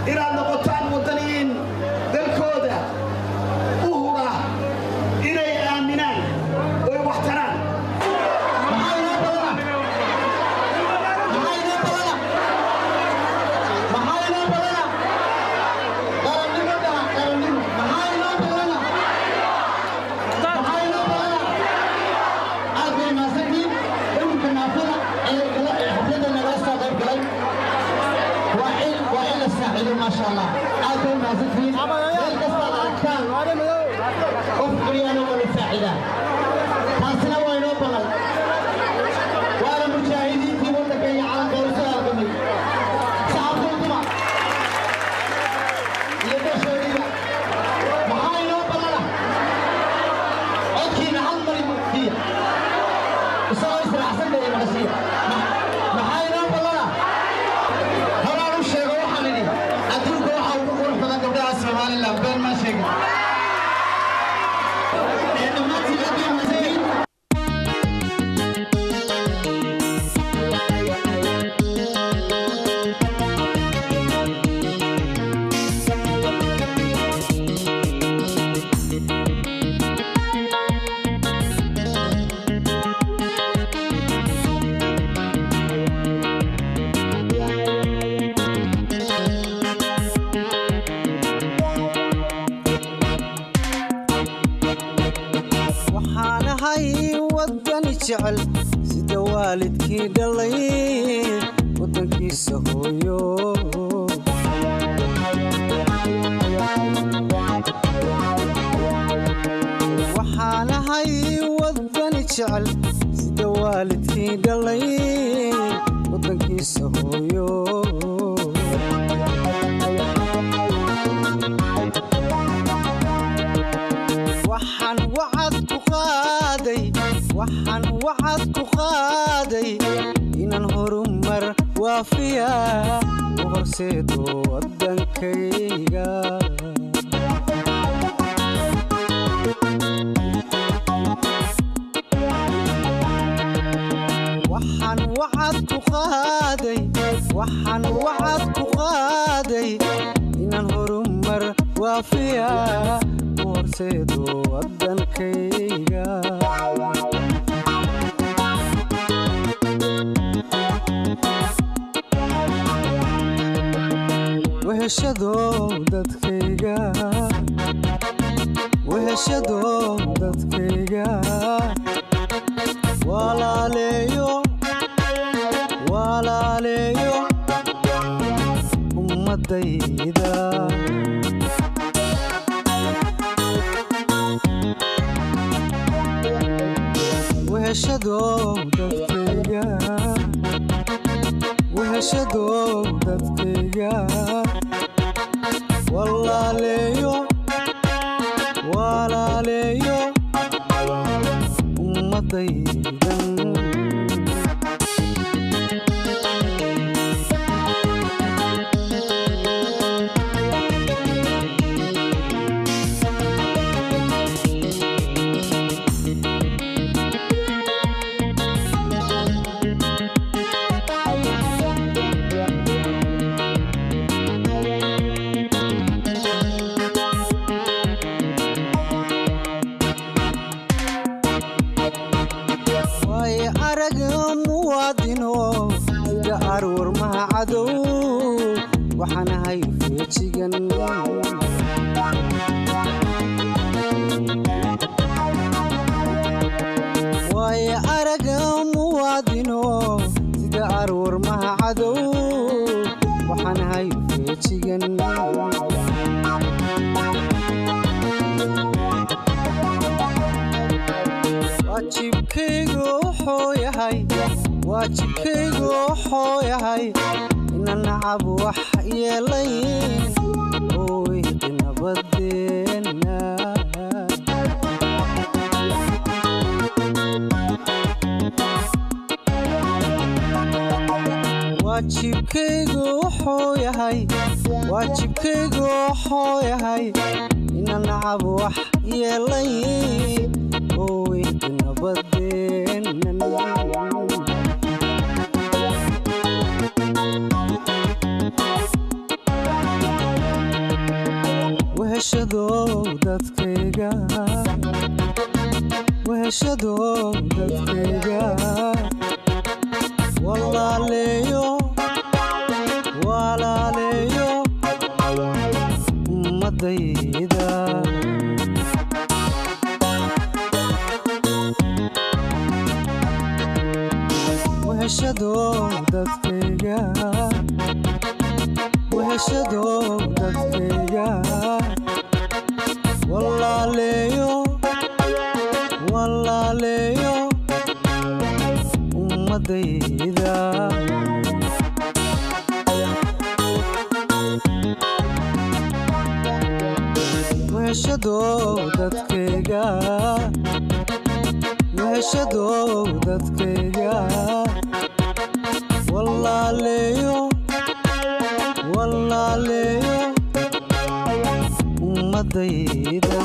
إلى نقطان مدنيين بالكودة وهو إلى آمنان ويوحتران ما شاء الله أكون مازفين القصة الأركان أفقريان والفاعلة تاسنا وينو بغل وأنا مجاهدين في مدكي على قوسها القمي سأقولكما يبشرين محاينو بغل أدخين عمري مكتير وصار يسرع حسن لي مغسير محاينو بغل بين ما شيء جعل سيد والدكي دلي ودنكي سهويو وحانا هاي ودني جعل سيد والدكي دلي ودنكي سهويو وحان وعد قادي waxaan wacad ku qaaday inaan horumar waafiya u horseedo wadankayga waxaan wacad ku qaaday inaan horumar waafiya u horseedo wadankayga وهشدو dadkayga walaaleeyo ummadayda وهشدو dadkayga walaaleeyo ummadaydan waxaan ahay feejigan way araga muwaadino sida arwar maha cadow waxaan ahay feejigan waajibkaygu wuxuu yahay inaan nacab wax yeelayn oo weydi nabadeena waajibkaygu wuxuu yahay inaan nacab wax yeelayn oo weydi nabadeena weheshadow dadkayga weheshadow dadkayga walaaleeyo walaaleeyo ummadayda weheshadow dadkayga weheshadow dadkayga walaaleeyo walaaleeyo ummadayda weheshadow dadkayga weheshadow dadkayga walaaleeyo walaaleeyo ummadayda